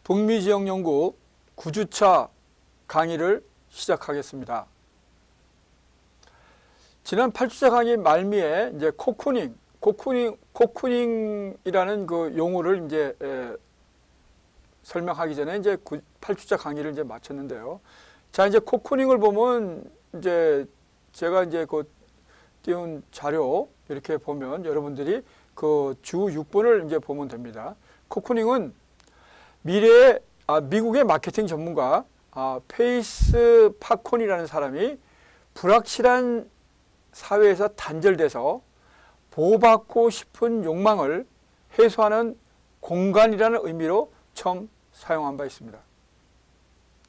북미지역연구 9주차 강의를 시작하겠습니다. 지난 8주차 강의 말미에 이제 코쿠닝이라는 그 용어를 이제 설명하기 전에 이제 8주차 강의를 이제 마쳤는데요. 자, 이제 코쿠닝을 보면 이제 제가 이제 그 띄운 자료 이렇게 보면 여러분들이 그 주 6번을 이제 보면 됩니다. 코쿠닝은 미국의 마케팅 전문가 페이스 파콘이라는 사람이 불확실한 사회에서 단절돼서 보호받고 싶은 욕망을 해소하는 공간이라는 의미로 처음 사용한 바 있습니다.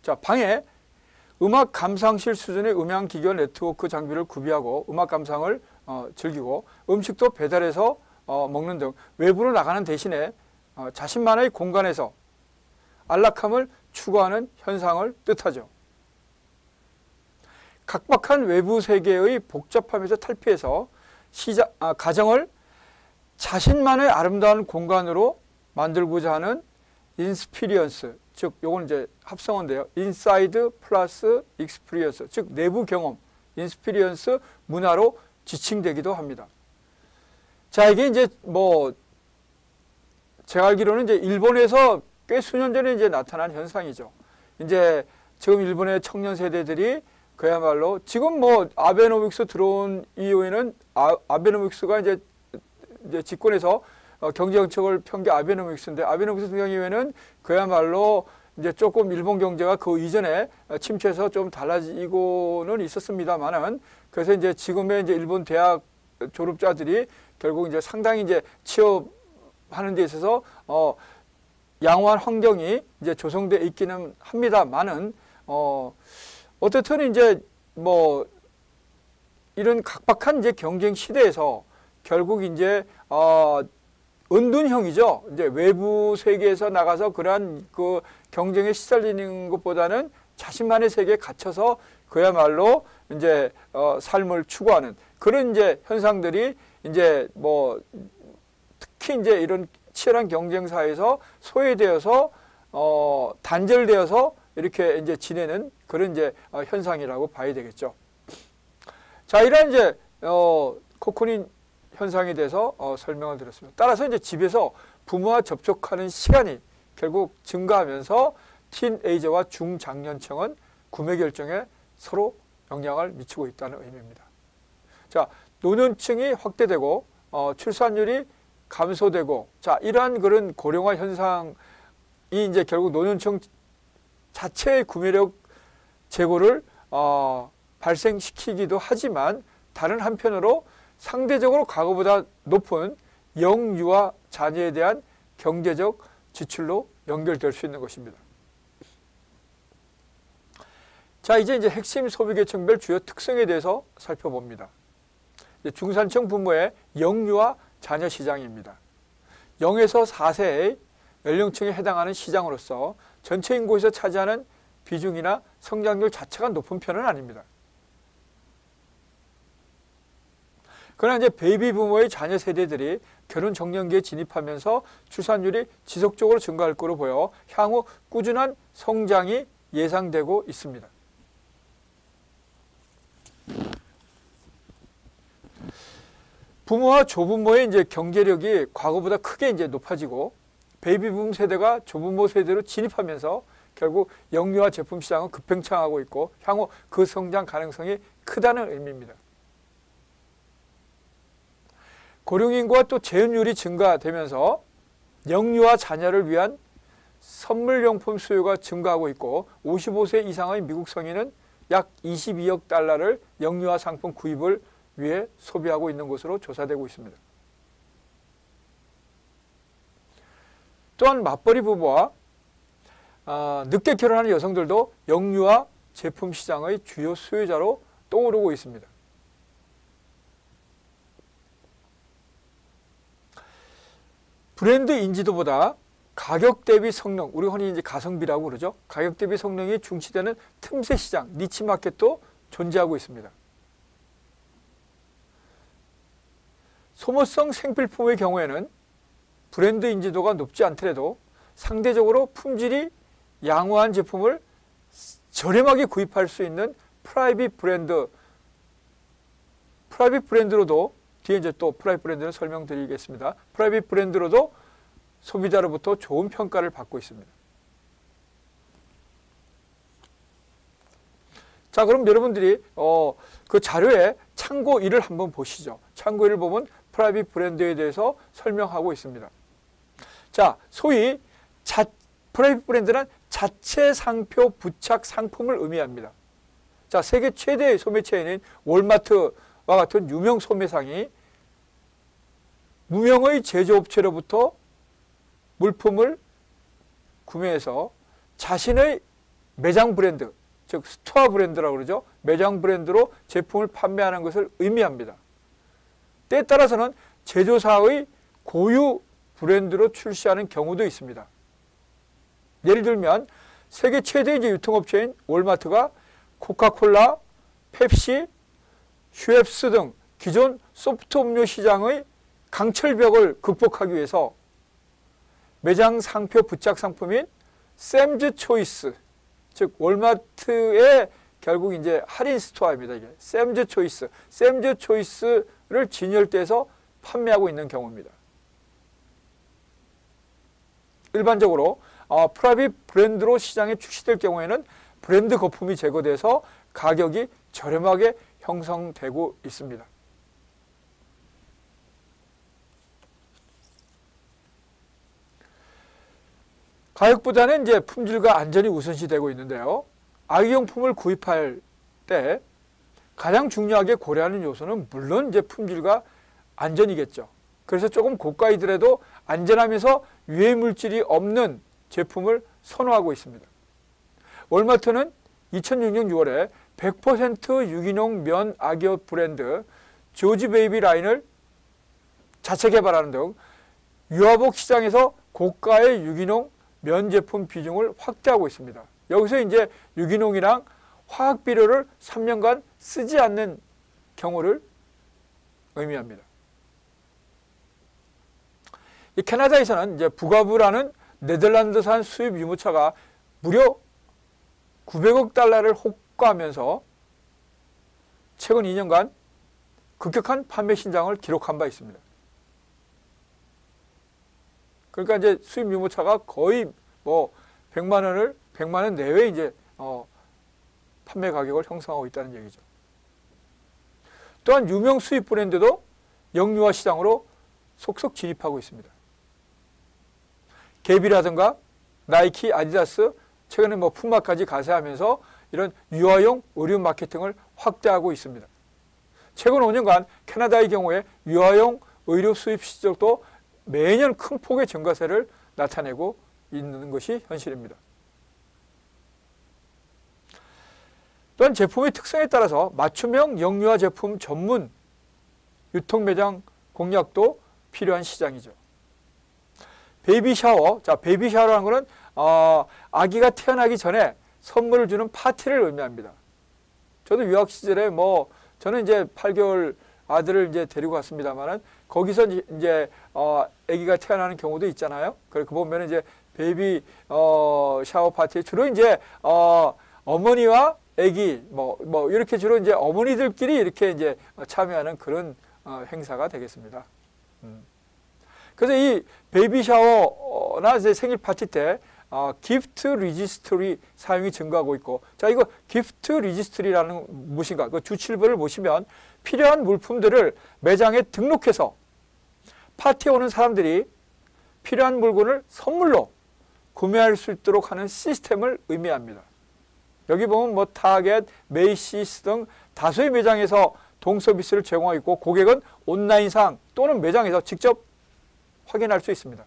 자, 방에 음악 감상실 수준의 음향 기교 네트워크 장비를 구비하고 음악 감상을 즐기고 음식도 배달해서 먹는 등 외부로 나가는 대신에 자신만의 공간에서 안락함을 추구하는 현상을 뜻하죠. 각박한 외부 세계의 복잡함에서 탈피해서 가정을 자신만의 아름다운 공간으로 만들고자 하는 인스피리언스, 즉 요건 이제 합성어인데요. 인사이드 플러스 익스피리언스, 즉 내부 경험, 인스피리언스 문화로 지칭되기도 합니다. 자, 이게 이제 뭐 제가 알기로는 이제 일본에서 꽤 수년 전에 이제 나타난 현상이죠. 이제 지금 일본의 청년 세대들이 그야말로 지금 뭐 아베노믹스 들어온 이후에는 아베노믹스가 이제 집권해서 경제 정책을 편 게 아베노믹스인데, 아베노믹스 같은 경우에는 그야말로 이제 조금 일본 경제가 그 이전에 침체해서 좀 달라지고는 있었습니다만은, 그래서 이제 지금의 이제 일본 대학 졸업자들이 결국 이제 상당히 이제 취업하는 데 있어서 양호한 환경이 이제 조성되어 있기는 합니다만은, 어떻든 이제 뭐 이런 각박한 이제 경쟁 시대에서 결국 이제 은둔형이죠. 이제 외부 세계에서 나가서 그러한 그 경쟁에 시달리는 것보다는 자신만의 세계에 갇혀서 그야말로 이제 삶을 추구하는 그런 이제 현상들이 이제 뭐 특히 이제 이런 치열한 경쟁사에서 소외되어서 단절되어서 이렇게 이제 지내는 그런 이제 현상이라고 봐야 되겠죠. 자, 이런 이제 코쿠닝 현상에 대해서 설명을 드렸습니다. 따라서 이제 집에서 부모와 접촉하는 시간이 결국 증가하면서 티네이저와 중장년층은 구매 결정에 서로 영향을 미치고 있다는 의미입니다. 자, 노년층이 확대되고 출산율이 감소되고, 자, 이러한 그런 고령화 현상이 이제 결국 노년층 자체의 구매력 제고를 발생시키기도 하지만, 다른 한편으로 상대적으로 과거보다 높은 영유아 자녀에 대한 경제적 지출로 연결될 수 있는 것입니다. 자, 이제 핵심 소비 계층별 주요 특성에 대해서 살펴봅니다. 중산층 부모의 영유아 자녀 시장입니다. 0에서 4세의 연령층에 해당하는 시장으로서 전체 인구에서 차지하는 비중이나 성장률 자체가 높은 편은 아닙니다. 그러나 이제 베이비 부모의 자녀 세대들이 결혼 정년기에 진입하면서 출산율이 지속적으로 증가할 것으로 보여 향후 꾸준한 성장이 예상되고 있습니다. 부모와 조부모의 이제 경제력이 과거보다 크게 이제 높아지고, 베이비 붐 세대가 조부모 세대로 진입하면서 결국 영유아 제품 시장은 급팽창하고 있고 향후 그 성장 가능성이 크다는 의미입니다. 고령인구와 또 재혼율이 증가되면서 영유아 자녀를 위한 선물용품 수요가 증가하고 있고, 55세 이상의 미국 성인은 약 22억 달러를 영유아 상품 구입을 위해 소비하고 있는 것으로 조사되고 있습니다. 또한 맞벌이 부부와 늦게 결혼하는 여성들도 영유아 제품 시장의 주요 수요자로 떠오르고 있습니다. 브랜드 인지도보다 가격 대비 성능, 우리 흔히 이제 가성비라고 그러죠. 가격 대비 성능이 중시되는 틈새 시장, 니치 마켓도 존재하고 있습니다. 소모성 생필품의 경우에는 브랜드 인지도가 높지 않더라도 상대적으로 품질이 양호한 제품을 저렴하게 구입할 수 있는 프라이빗 브랜드로도 뒤에 이제 또 프라이빗 브랜드는 설명드리겠습니다. 프라이빗 브랜드로도 소비자로부터 좋은 평가를 받고 있습니다. 자, 그럼 여러분들이 그 자료에 참고 1을 한번 보시죠. 참고 1을 보면 프라이빗 브랜드에 대해서 설명하고 있습니다. 자, 소위 프라이빗 브랜드는 자체 상표 부착 상품을 의미합니다. 자, 세계 최대의 소매체인인 월마트와 같은 유명 소매상이 무명의 제조업체로부터 물품을 구매해서 자신의 매장 브랜드, 즉 스토어 브랜드라고 그러죠. 매장 브랜드로 제품을 판매하는 것을 의미합니다. 때에 따라서는 제조사의 고유 브랜드로 출시하는 경우도 있습니다. 예를 들면 세계 최대의 유통업체인 월마트가 코카콜라, 펩시, 슈엡스 등 기존 소프트 음료 시장의 강철벽을 극복하기 위해서 매장 상표 부착 상품인 샘즈 초이스, 즉 월마트의 결국 이제 할인 스토어입니다. 이게 샘즈 초이스를 진열대에서 판매하고 있는 경우입니다. 일반적으로 프라이빗 브랜드로 시장에 출시될 경우에는 브랜드 거품이 제거돼서 가격이 저렴하게 형성되고 있습니다. 가격보다는 이제 품질과 안전이 우선시되고 있는데요. 아기용품을 구입할 때 가장 중요하게 고려하는 요소는 물론 이제 품질과 안전이겠죠. 그래서 조금 고가이더라도 안전하면서 유해물질이 없는 제품을 선호하고 있습니다. 월마트는 2006년 6월에 100% 유기농 면 아기옷 브랜드 조지 베이비 라인을 자체 개발하는 등 유아복 시장에서 고가의 유기농 면 제품 비중을 확대하고 있습니다. 여기서 이제 유기농이랑 화학 비료를 3년간 쓰지 않는 경우를 의미합니다. 이 캐나다에서는 이제 부가부라는 네덜란드산 수입 유모차가 무려 900억 달러를 호가하면서 최근 2년간 급격한 판매 신장을 기록한 바 있습니다. 그러니까 이제 수입 유모차가 거의 뭐 100만 원 내외에 이제 판매 가격을 형성하고 있다는 얘기죠. 또한 유명 수입 브랜드도 영유아 시장으로 속속 진입하고 있습니다. 갭이라든가 나이키, 아디다스, 최근에 뭐 푸마까지 가세하면서 이런 유아용 의류 마케팅을 확대하고 있습니다. 최근 5년간 캐나다의 경우에 유아용 의류 수입 시장도 매년 큰 폭의 증가세를 나타내고 있는 것이 현실입니다. 또한 제품의 특성에 따라서 맞춤형 영유아 제품 전문 유통 매장 공략도 필요한 시장이죠. 베이비 샤워. 자, 베이비 샤워라는 것은 아기가 태어나기 전에 선물을 주는 파티를 의미합니다. 저도 유학 시절에 저는 이제 8개월 아들을 이제 데리고 갔습니다만은 거기서 이제 아기가 태어나는 경우도 있잖아요. 그래 그 보면 이제 베이비 샤워 파티에 주로 이제 어머니와 아기 이렇게 주로 이제 어머니들끼리 이렇게 이제 참여하는 그런 행사가 되겠습니다. 그래서 이 베이비 샤워나 이제 생일 파티 때 기프트 리지스트리 사용이 증가하고 있고, 자, 이거 기프트 리지스트리라는 무엇인가? 그 주7번을 보시면 필요한 물품들을 매장에 등록해서 파티에 오는 사람들이 필요한 물건을 선물로 구매할 수 있도록 하는 시스템을 의미합니다. 여기 보면 뭐 타겟, 메이시스 등 다수의 매장에서 동서비스를 제공하고 있고, 고객은 온라인상 또는 매장에서 직접 확인할 수 있습니다.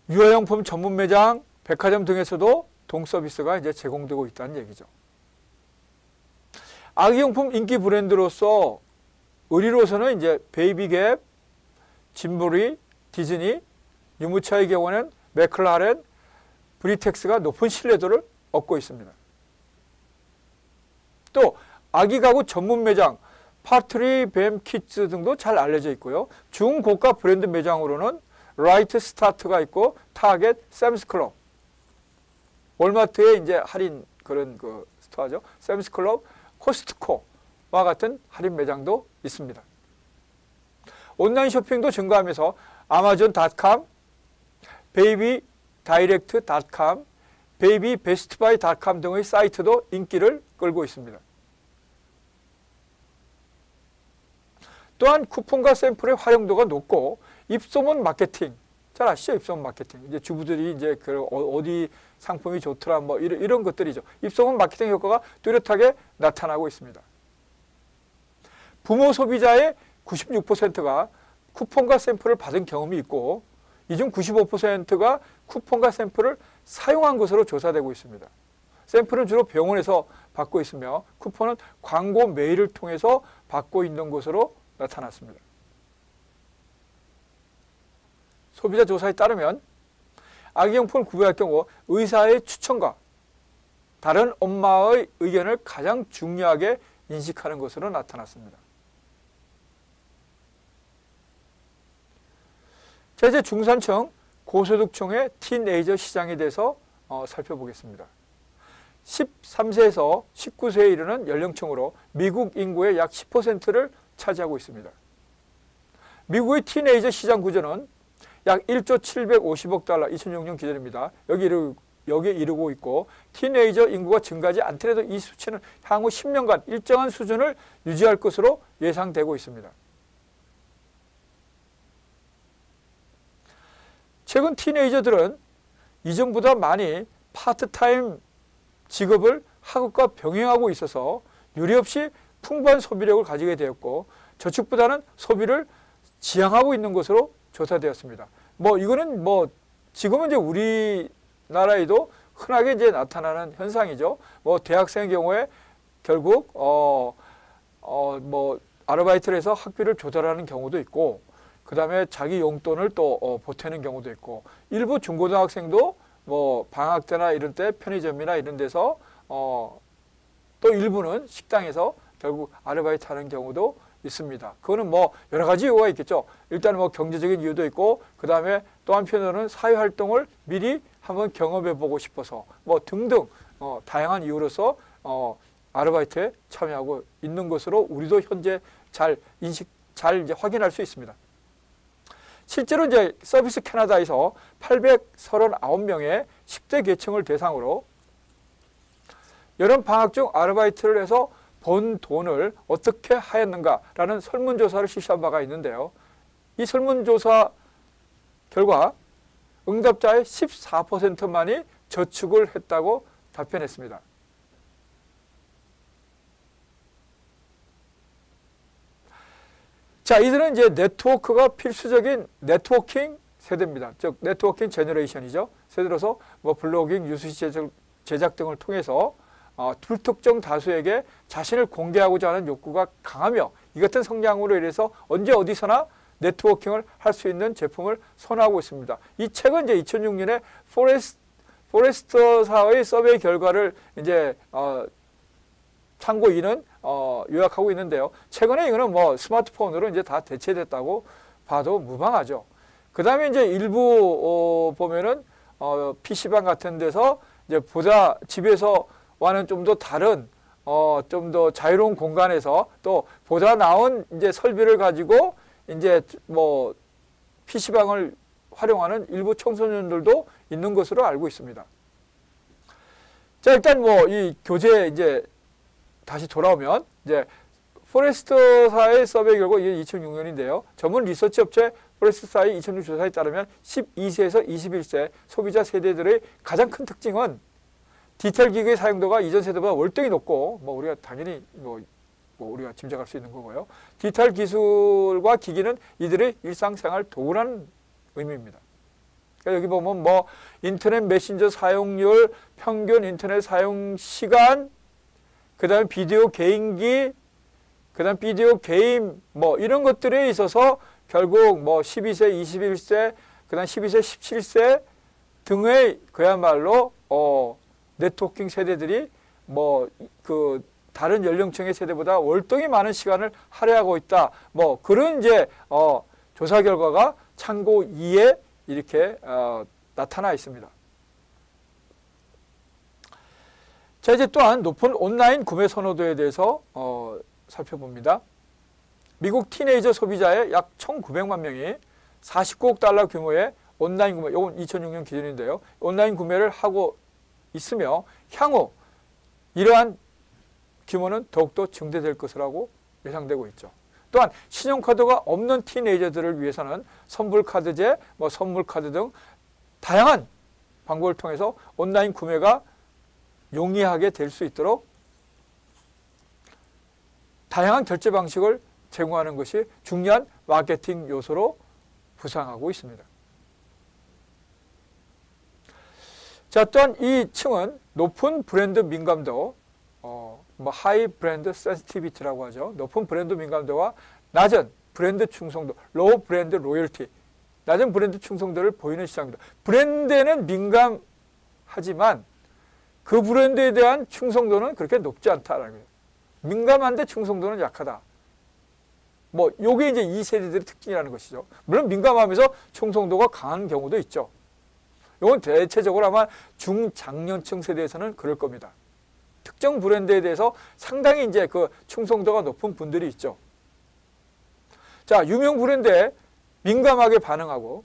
유아용품 전문 매장, 백화점 등에서도 동서비스가 이제 제공되고 있다는 얘기죠. 아기용품 인기 브랜드로서 의류로서는 이제 베이비갭, 짐보리, 디즈니, 유모차의 경우는 맥클라렌, 브리텍스가 높은 신뢰도를 얻고 있습니다. 또 아기 가구 전문 매장 파트리 뱀 키즈 등도 잘 알려져 있고요. 중고가 브랜드 매장으로는 라이트 스타트가 있고 타겟, 샘스클럽, 월마트의 이제 할인 그런 그 스토어죠. 샘스클럽, 코스트코와 같은 할인 매장도 있습니다. 온라인 쇼핑도 증가하면서 아마존.com, 베이비다이렉트.com, 베이비베스트바이.com 등의 사이트도 인기를 끌고 있습니다. 또한 쿠폰과 샘플의 활용도가 높고 입소문 마케팅, 잘 아시죠? 입소문 마케팅. 이제 주부들이 이제 그 어디 상품이 좋더라 뭐 이런 것들이죠. 입소문 마케팅 효과가 뚜렷하게 나타나고 있습니다. 부모 소비자의 96%가 쿠폰과 샘플을 받은 경험이 있고 이 중 95%가 쿠폰과 샘플을 사용한 것으로 조사되고 있습니다. 샘플은 주로 병원에서 받고 있으며 쿠폰은 광고 메일을 통해서 받고 있는 것으로 나타났습니다. 소비자 조사에 따르면 아기용품을 구매할 경우 의사의 추천과 다른 엄마의 의견을 가장 중요하게 인식하는 것으로 나타났습니다. 자, 이제 중산층, 고소득층의 티네이저 시장에 대해서 살펴보겠습니다. 13세에서 19세에 이르는 연령층으로 미국 인구의 약 10%를 차지하고 있습니다. 미국의 티네이저 시장 구조는 약 1조 750억 달러, 2006년 기준입니다. 여기에 이르고 있고 티네이저 인구가 증가하지 않더라도 이 수치는 향후 10년간 일정한 수준을 유지할 것으로 예상되고 있습니다. 최근 티네이저들은 이전보다 많이 파트타임 직업을 학업과 병행하고 있어서 유례없이 풍부한 소비력을 가지게 되었고 저축보다는 소비를 지향하고 있는 것으로 조사되었습니다. 이거는 지금은 이제 우리나라에도 흔하게 이제 나타나는 현상이죠. 대학생의 경우에 결국 아르바이트를 해서 학비를 조달하는 경우도 있고 그 다음에 자기 용돈을 또 보태는 경우도 있고 일부 중고등학생도 방학 때나 이런 때 편의점이나 이런 데서 또 일부는 식당에서 결국 아르바이트 하는 경우도 있습니다. 그거는 여러 가지 이유가 있겠죠. 일단 경제적인 이유도 있고 그 다음에 또 한편으로는 사회활동을 미리 한번 경험해 보고 싶어서 등등 다양한 이유로서 아르바이트에 참여하고 있는 것으로 우리도 현재 잘 이제 확인할 수 있습니다. 실제로 이제 서비스 캐나다에서 839명의 10대 계층을 대상으로 여름 방학 중 아르바이트를 해서 번 돈을 어떻게 하였는가라는 설문조사를 실시한 바가 있는데요. 이 설문조사 결과 응답자의 14%만이 저축을 했다고 답변했습니다. 자, 이들은 이제 네트워크가 필수적인 네트워킹 세대입니다. 즉 네트워킹 제너레이션이죠. 세대로서 블로깅, 뉴스 제작 등을 통해서 불특정 다수에게 자신을 공개하고자 하는 욕구가 강하며 이 같은 성향으로 인해서 언제 어디서나 네트워킹을 할 수 있는 제품을 선호하고 있습니다. 이 책은 이제 2006년에 포레스터사의 서베이 결과를 이제 참고인은 요약하고 있는데요. 최근에 이거는 스마트폰으로 이제 다 대체됐다고 봐도 무방하죠. 그 다음에 이제 일부 보면은 PC방 같은 데서 이제 보다 집에서와는 좀 더 다른 좀 더 자유로운 공간에서 또 보다 나은 이제 설비를 가지고 이제 PC방을 활용하는 일부 청소년들도 있는 것으로 알고 있습니다. 자, 일단 이 교재 이제 다시 돌아오면 이제 포레스터사의 서베이 결과 이게 2006년인데요. 전문 리서치 업체 포레스터사의 2006 조사에 따르면 12세에서 21세 소비자 세대들의 가장 큰 특징은 디지털 기기의 사용도가 이전 세대보다 월등히 높고 우리가 당연히 우리가 짐작할 수 있는 거고요. 디지털 기술과 기기는 이들의 일상생활 도구라는 의미입니다. 그러니까 여기 보면 인터넷 메신저 사용률, 평균 인터넷 사용 시간, 그 다음에 비디오 게임기, 그 다음 비디오 게임 이런 것들에 있어서 결국 12세, 21세, 그 다음 12세, 17세 등의 그야말로 네트워킹 세대들이 다른 연령층의 세대보다 월등히 많은 시간을 할애하고 있다. 뭐 그런 이제 조사 결과가 참고 2에 이렇게 나타나 있습니다. 자, 이제 또한 높은 온라인 구매 선호도에 대해서 살펴봅니다. 미국 티네이저 소비자의 약 1,900만 명이 49억 달러 규모의 온라인 구매, 이건 2006년 기준인데요. 온라인 구매를 하고 있으며 향후 이러한 규모는 더욱더 증대될 것이라고 예상되고 있죠. 또한 신용카드가 없는 티네이저들을 위해서는 선불카드제, 선물카드 등 다양한 방법을 통해서 온라인 구매가 용이하게 될 수 있도록 다양한 결제 방식을 제공하는 것이 중요한 마케팅 요소로 부상하고 있습니다. 자, 또한 이 층은 높은 브랜드 민감도, 하이 브랜드 센시티비티라고 하죠. 높은 브랜드 민감도와 낮은 브랜드 충성도, 로우 브랜드 로열티, 낮은 브랜드 충성도를 보이는 시장입니다. 브랜드에는 민감하지만 그 브랜드에 대한 충성도는 그렇게 높지 않다라는 거예요. 민감한데 충성도는 약하다. 요게 이제 이 세대들의 특징이라는 것이죠. 물론 민감하면서 충성도가 강한 경우도 있죠. 이건 대체적으로 아마 중장년층 세대에서는 그럴 겁니다. 특정 브랜드에 대해서 상당히 이제 그 충성도가 높은 분들이 있죠. 자, 유명 브랜드에 민감하게 반응하고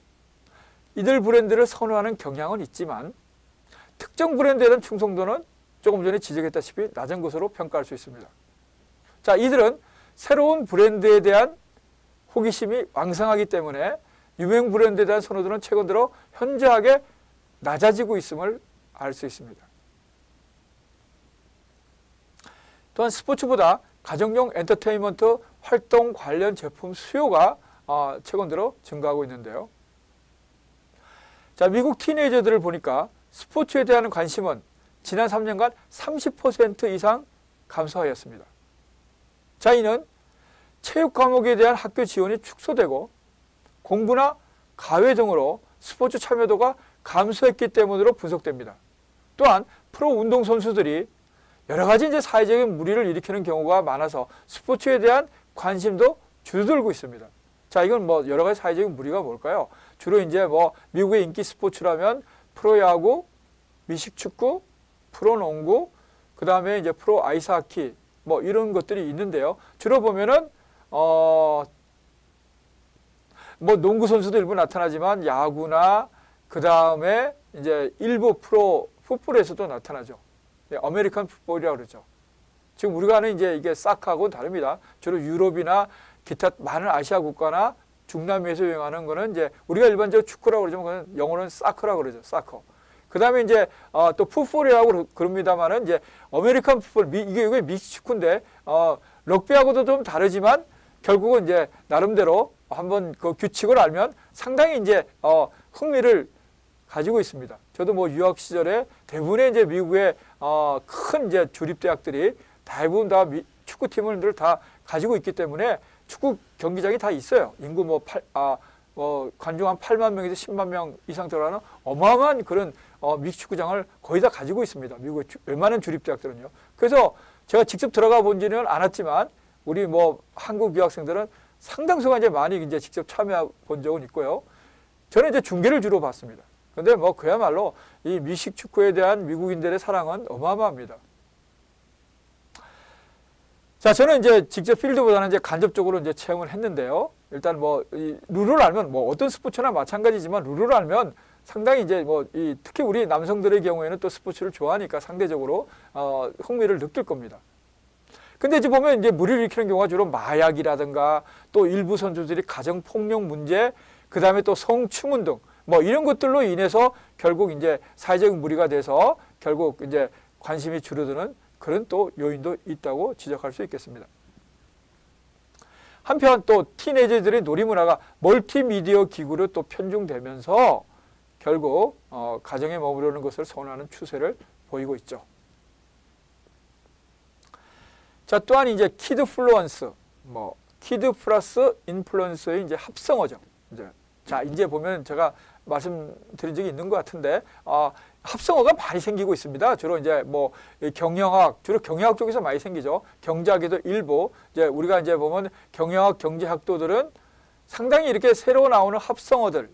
이들 브랜드를 선호하는 경향은 있지만 특정 브랜드에 대한 충성도는 조금 전에 지적했다시피 낮은 것으로 평가할 수 있습니다. 자, 이들은 새로운 브랜드에 대한 호기심이 왕성하기 때문에 유명 브랜드에 대한 선호도는 최근 들어 현저하게 낮아지고 있음을 알 수 있습니다. 또한 스포츠보다 가정용 엔터테인먼트 활동 관련 제품 수요가 최근 들어 증가하고 있는데요. 자, 미국 티네이저들을 보니까 스포츠에 대한 관심은 지난 3년간 30% 이상 감소하였습니다. 자, 이는 체육 과목에 대한 학교 지원이 축소되고 공부나 가외 등으로 스포츠 참여도가 감소했기 때문으로 분석됩니다. 또한 프로 운동선수들이 여러 가지 이제 사회적인 무리를 일으키는 경우가 많아서 스포츠에 대한 관심도 줄어들고 있습니다. 자, 이건 여러 가지 사회적인 무리가 뭘까요? 주로 이제 미국의 인기 스포츠라면 프로야구, 미식축구, 프로농구, 그 다음에 이제 프로 아이스하키, 이런 것들이 있는데요. 주로 보면은, 농구 선수도 일부 나타나지만 야구나, 그 다음에 이제 일부 프로 풋볼에서도 나타나죠. 아메리칸 풋볼이라고 그러죠. 지금 우리가 하는 이제 이게 사커하고는 다릅니다. 주로 유럽이나 기타 많은 아시아 국가나 중남미에서 유행하는 거는 이제 우리가 일반적으로 축구라고 그러지만 그건 영어로는 사커라고 그러죠. 사커. 그 다음에 이제 또 풋볼이라고 그럽니다만은 이제 아메리칸 풋볼, 이게 미식 축구인데 럭비하고도 좀 다르지만 결국은 이제 나름대로 한번 그 규칙을 알면 상당히 이제 흥미를 가지고 있습니다. 저도 유학 시절에 대부분의 이제 미국의 큰 이제 주립 대학들이 대부분 다 축구팀을 다 가지고 있기 때문에 축구 경기장이 다 있어요. 인구 관중 한 8만 명에서 10만 명 이상 들어가는 어마어마한 그런 미식 축구장을 거의 다 가지고 있습니다. 미국의 웬만한 주립 대학들은요. 그래서 제가 직접 들어가 본지는 않았지만 우리 한국 유학생들은 상당수가 이제 많이 이제 직접 참여해 본 적은 있고요. 저는 이제 중계를 주로 봤습니다. 근데 그야말로 이 미식 축구에 대한 미국인들의 사랑은 어마어마합니다. 자, 저는 이제 직접 필드보다는 이제 간접적으로 이제 체험을 했는데요. 일단 이 룰을 알면 어떤 스포츠나 마찬가지지만 룰을 알면 상당히 이제 특히 우리 남성들의 경우에는 또 스포츠를 좋아하니까 상대적으로 흥미를 느낄 겁니다. 근데 이제 보면 이제 무리를 일으키는 경우가 주로 마약이라든가 또 일부 선수들이 가정 폭력 문제, 그 다음에 또 성추문 등 이런 것들로 인해서 결국 이제 사회적인 무리가 돼서 결국 이제 관심이 줄어드는 그런 또 요인도 있다고 지적할 수 있겠습니다. 한편 또 티네이저들의 놀이문화가 멀티미디어 기구로 또 편중되면서 결국 가정에 머무르는 것을 선호하는 추세를 보이고 있죠. 자, 또한 이제 키드 플루언스, 키드 플러스 인플루언서의 이제 합성어죠. 이제 자, 이제 보면 제가 말씀드린 적이 있는 것 같은데, 합성어가 많이 생기고 있습니다. 주로 이제 뭐 경영학, 주로 경영학 쪽에서 많이 생기죠. 경제학에도 일부, 이제 우리가 이제 보면 경영학, 경제학도들은 상당히 이렇게 새로 나오는 합성어들에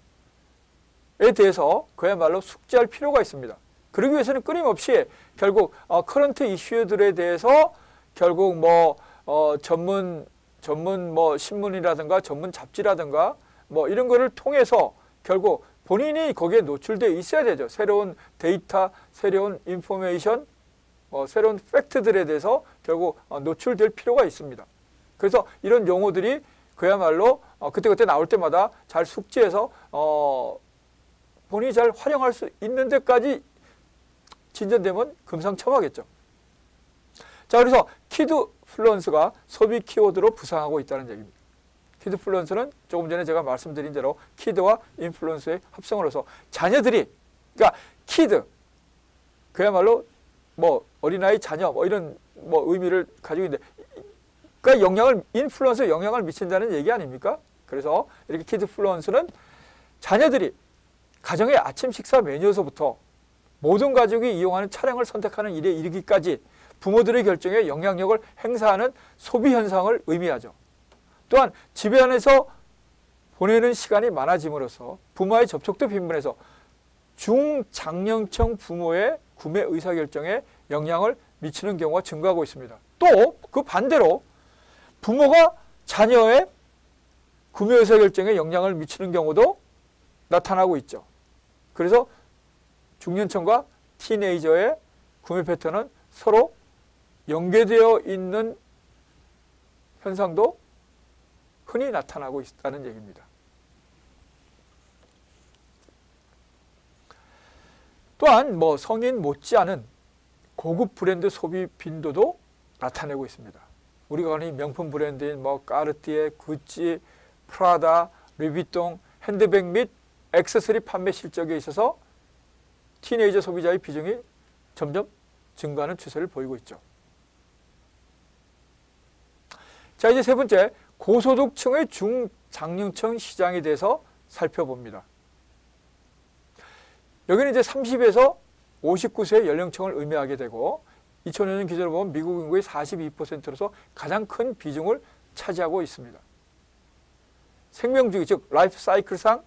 대해서 그야말로 숙지할 필요가 있습니다. 그러기 위해서는 끊임없이 결국 커런트 이슈들에 대해서 결국 뭐 전문 뭐 신문이라든가 전문 잡지라든가 뭐 이런 거를 통해서 결국 본인이 거기에 노출되어 있어야 되죠. 새로운 데이터, 새로운 인포메이션, 새로운 팩트들에 대해서 결국 노출될 필요가 있습니다. 그래서 이런 용어들이 그야말로 그때그때 나올 때마다 잘 숙지해서 본인이 잘 활용할 수 있는 데까지 진전되면 금상첨화겠죠. 자, 그래서 키드플루언스가 소비 키워드로 부상하고 있다는 얘기입니다. 키드플루언스는 조금 전에 제가 말씀드린 대로 키드와 인플루언스의 합성어로서 자녀들이, 그러니까 키드, 그야말로 뭐 어린아이 자녀 뭐 이런 뭐 의미를 가지고 있는데, 그러니까 인플루언스에 영향을 미친다는 얘기 아닙니까? 그래서 이렇게 키드플루언스는 자녀들이 가정의 아침 식사 메뉴에서부터 모든 가족이 이용하는 차량을 선택하는 일에 이르기까지 부모들의 결정에 영향력을 행사하는 소비 현상을 의미하죠. 또한 집에 안에서 보내는 시간이 많아짐으로써 부모와의 접촉도 빈번해서 중장년층 부모의 구매 의사결정에 영향을 미치는 경우가 증가하고 있습니다. 또 그 반대로 부모가 자녀의 구매 의사결정에 영향을 미치는 경우도 나타나고 있죠. 그래서 중년층과 티네이저의 구매 패턴은 서로 연계되어 있는 현상도 흔히 나타나고 있다는 얘기입니다. 또한 뭐 성인 못지않은 고급 브랜드 소비 빈도도 나타내고 있습니다. 우리가 흔히 명품 브랜드인 뭐 까르띠에, 구찌, 프라다, 루이비통, 핸드백 및 액세서리 판매 실적에 있어서 티네이저 소비자의 비중이 점점 증가하는 추세를 보이고 있죠. 자, 이제 세 번째, 고소득층의 중장년층 시장에 대해서 살펴봅니다. 여기는 이제 30에서 59세 연령층을 의미하게 되고 2005년 기준으로 보면 미국 인구의 42%로서 가장 큰 비중을 차지하고 있습니다. 생명주기, 즉 라이프 사이클상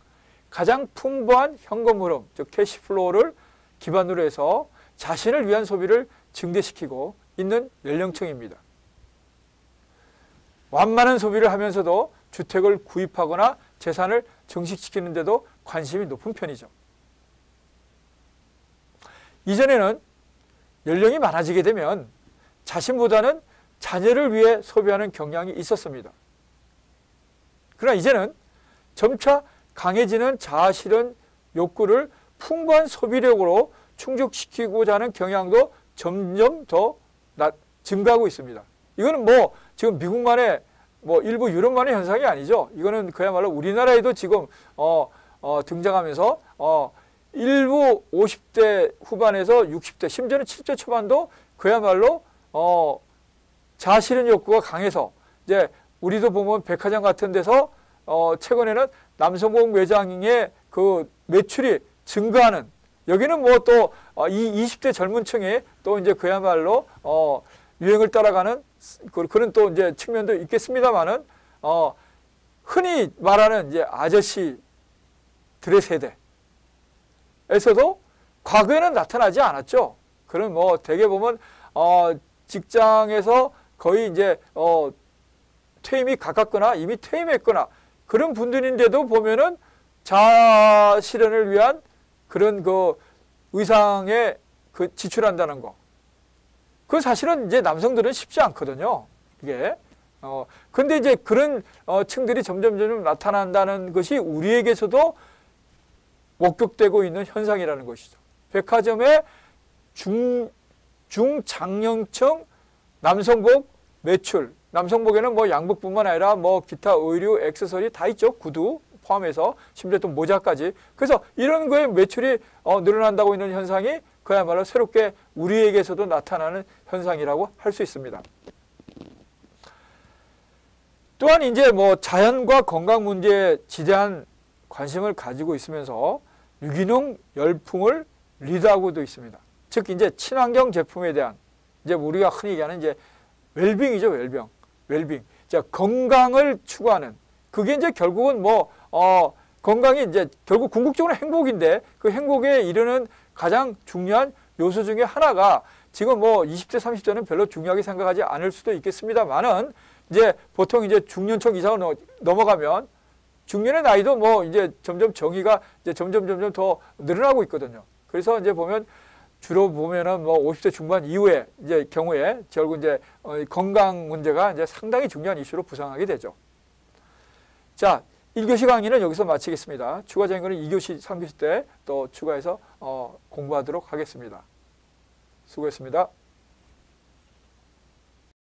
가장 풍부한 현금 흐름, 즉 캐시플로우를 기반으로 해서 자신을 위한 소비를 증대시키고 있는 연령층입니다. 완만한 소비를 하면서도 주택을 구입하거나 재산을 증식시키는 데도 관심이 높은 편이죠. 이전에는 연령이 많아지게 되면 자신보다는 자녀를 위해 소비하는 경향이 있었습니다. 그러나 이제는 점차 강해지는 자아실현 욕구를 풍부한 소비력으로 충족시키고자 하는 경향도 점점 더 증가하고 있습니다. 이거는 뭐 지금 미국만의 뭐 일부 유럽만의 현상이 아니죠. 이거는 그야말로 우리나라에도 지금 등장하면서 일부 50대 후반에서 60대 심지어는 70대 초반도 그야말로 자아실현 욕구가 강해서 이제 우리도 보면 백화점 같은 데서 최근에는 남성복 매장의 그 매출이 증가하는, 여기는 뭐 또 이 20대 젊은 층이 또 이제 그야말로 유행을 따라가는 그런 또 이제 측면도 있겠습니다만은 흔히 말하는 이제 아저씨들의 세대에서도 과거에는 나타나지 않았죠. 그런 뭐 대개 보면 직장에서 거의 이제 퇴임이 가깝거나 이미 퇴임했거나 그런 분들인데도 보면은 자아 실현을 위한 그런 그 의상에 그 지출한다는 거. 그 사실은 이제 남성들은 쉽지 않거든요. 이게. 근데 이제 그런 층들이 점점 나타난다는 것이 우리에게서도 목격되고 있는 현상이라는 것이죠. 백화점의 중장년층 남성복 매출. 남성복에는 뭐 양복뿐만 아니라 뭐 기타 의류, 액세서리 다 있죠. 구두 포함해서 심지어 또 모자까지. 그래서 이런 거에 매출이 늘어난다고 있는 현상이 그야말로 새롭게 우리에게서도 나타나는 현상이라고 할 수 있습니다. 또한 이제 뭐 자연과 건강 문제에 지대한 관심을 가지고 있으면서 유기농 열풍을 리드하고도 있습니다. 즉 이제 친환경 제품에 대한 이제 우리가 흔히 얘기하는 이제 웰빙이죠, 웰빙. 자, 건강을 추구하는 그게 이제 결국은 건강이 이제 결국 궁극적으로 행복인데 그 행복에 이르는 가장 중요한 요소 중에 하나가 지금 20대, 30대는 별로 중요하게 생각하지 않을 수도 있겠습니다만은 이제 보통 이제 중년층 이상을 넘어가면 중년의 나이도 이제 점점 정의가 이제 점점 더 늘어나고 있거든요. 그래서 이제 주로 보면은 50대 중반 이후에 이제 경우에 결국 이제 건강 문제가 이제 상당히 중요한 이슈로 부상하게 되죠. 자, 1교시 강의는 여기서 마치겠습니다. 추가적인 거는 2교시, 3교시 때 또 추가해서 공부하도록 하겠습니다. 수고했습니다.